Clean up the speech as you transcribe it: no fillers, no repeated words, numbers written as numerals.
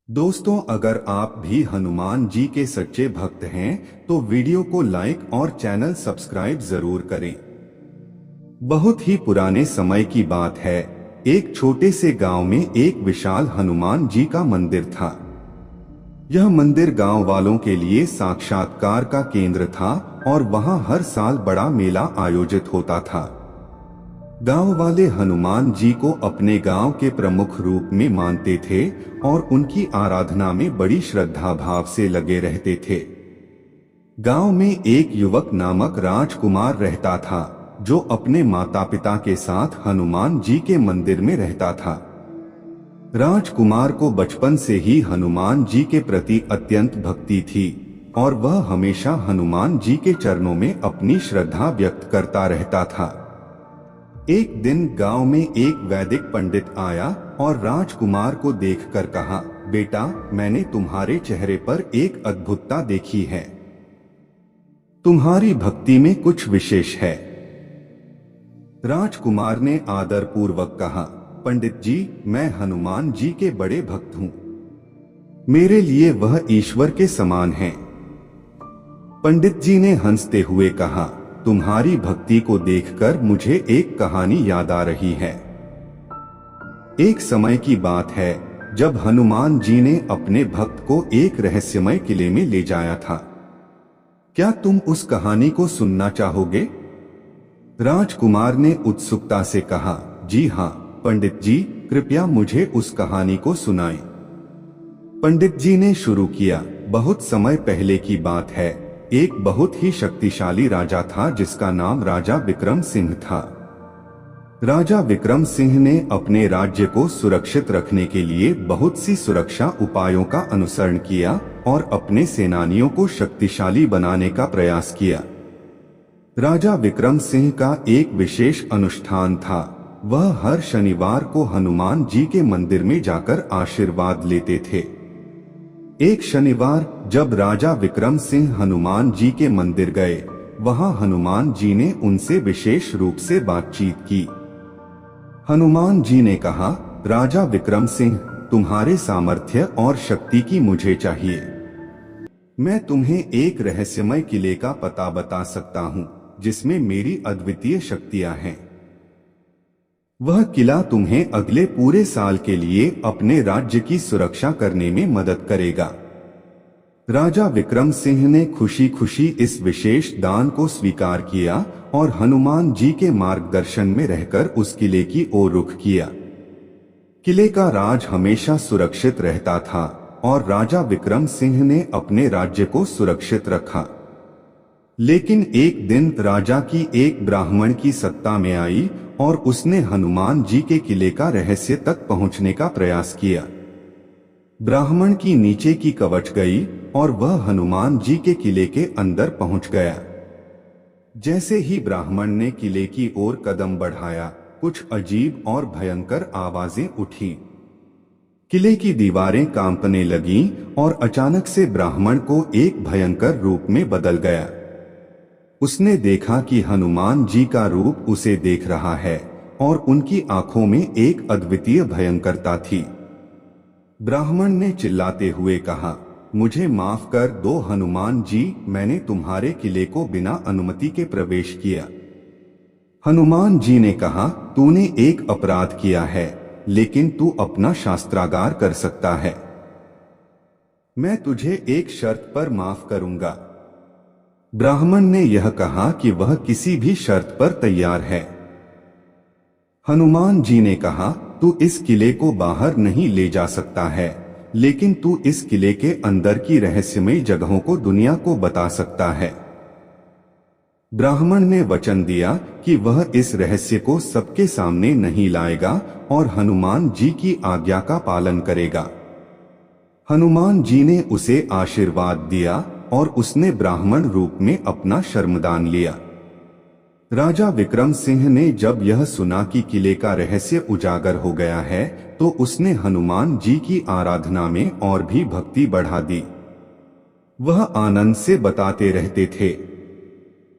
दोस्तों, अगर आप भी हनुमान जी के सच्चे भक्त हैं तो वीडियो को लाइक और चैनल सब्सक्राइब जरूर करें। बहुत ही पुराने समय की बात है। एक छोटे से गांव में एक विशाल हनुमान जी का मंदिर था। यह मंदिर गांव वालों के लिए साक्षात्कार का केंद्र था और वहां हर साल बड़ा मेला आयोजित होता था। गांव वाले हनुमान जी को अपने गांव के प्रमुख रूप में मानते थे और उनकी आराधना में बड़ी श्रद्धा भाव से लगे रहते थे। गांव में एक युवक नामक राजकुमार रहता था, जो अपने माता पिता के साथ हनुमान जी के मंदिर में रहता था। राजकुमार को बचपन से ही हनुमान जी के प्रति अत्यंत भक्ति थी और वह हमेशा हनुमान जी के चरणों में अपनी श्रद्धा व्यक्त करता रहता था। एक दिन गांव में एक वैदिक पंडित आया और राजकुमार को देखकर कहा, बेटा, मैंने तुम्हारे चेहरे पर एक अद्भुतता देखी है। तुम्हारी भक्ति में कुछ विशेष है। राजकुमार ने आदर पूर्वक कहा, पंडित जी, मैं हनुमान जी के बड़े भक्त हूँ। मेरे लिए वह ईश्वर के समान हैं। पंडित जी ने हंसते हुए कहा, तुम्हारी भक्ति को देखकर मुझे एक कहानी याद आ रही है। एक समय की बात है जब हनुमान जी ने अपने भक्त को एक रहस्यमय किले में ले जाया था। क्या तुम उस कहानी को सुनना चाहोगे? राजकुमार ने उत्सुकता से कहा, जी हाँ पंडित जी, कृपया मुझे उस कहानी को सुनाएं। पंडित जी ने शुरू किया, बहुत समय पहले की बात है। एक बहुत ही शक्तिशाली राजा था जिसका नाम राजा विक्रम सिंह था। राजा विक्रम सिंह ने अपने राज्य को सुरक्षित रखने के लिए बहुत सी सुरक्षा उपायों का अनुसरण किया और अपने सेनानियों को शक्तिशाली बनाने का प्रयास किया। राजा विक्रम सिंह का एक विशेष अनुष्ठान था। वह हर शनिवार को हनुमान जी के मंदिर में जाकर आशीर्वाद लेते थे। एक शनिवार जब राजा विक्रम सिंह हनुमान जी के मंदिर गए, वहां हनुमान जी ने उनसे विशेष रूप से बातचीत की। हनुमान जी ने कहा, राजा विक्रम सिंह, तुम्हारे सामर्थ्य और शक्ति की मुझे चाहिए। मैं तुम्हें एक रहस्यमय किले का पता बता सकता हूँ जिसमें मेरी अद्वितीय शक्तियां हैं। वह किला तुम्हें अगले पूरे साल के लिए अपने राज्य की सुरक्षा करने में मदद करेगा। राजा विक्रम सिंह ने खुशी खुशी इस विशेष दान को स्वीकार किया और हनुमान जी के मार्गदर्शन में रहकर उस किले की ओर रुख किया। किले का राज हमेशा सुरक्षित रहता था और राजा विक्रम सिंह ने अपने राज्य को सुरक्षित रखा। लेकिन एक दिन राजा की एक ब्राह्मण की सत्ता में आई और उसने हनुमान जी के किले का रहस्य तक पहुंचने का प्रयास किया। ब्राह्मण की नीचे की कवच गई और वह हनुमान जी के किले के अंदर पहुंच गया। जैसे ही ब्राह्मण ने किले की ओर कदम बढ़ाया, कुछ अजीब और भयंकर आवाजें उठी। किले की दीवारें कांपने लगीं और अचानक से ब्राह्मण को एक भयंकर रूप में बदल गया। उसने देखा कि हनुमान जी का रूप उसे देख रहा है और उनकी आंखों में एक अद्वितीय भयंकरता थी। ब्राह्मण ने चिल्लाते हुए कहा, मुझे माफ कर दो हनुमान जी, मैंने तुम्हारे किले को बिना अनुमति के प्रवेश किया। हनुमान जी ने कहा, तूने एक अपराध किया है, लेकिन तू अपना शास्त्रागार कर सकता है। मैं तुझे एक शर्त पर माफ करूंगा। ब्राह्मण ने यह कहा कि वह किसी भी शर्त पर तैयार है। हनुमान जी ने कहा, तू इस किले को बाहर नहीं ले जा सकता है, लेकिन तू इस किले के अंदर की रहस्यमय जगहों को दुनिया को बता सकता है। ब्राह्मण ने वचन दिया कि वह इस रहस्य को सबके सामने नहीं लाएगा और हनुमान जी की आज्ञा का पालन करेगा। हनुमान जी ने उसे आशीर्वाद दिया और उसने ब्राह्मण रूप में अपना शर्मदान लिया। राजा विक्रम सिंह ने जब यह सुना कि किले का रहस्य उजागर हो गया है, तो उसने हनुमान जी की आराधना में और भी भक्ति बढ़ा दी। वह आनंद से बताते रहते थे,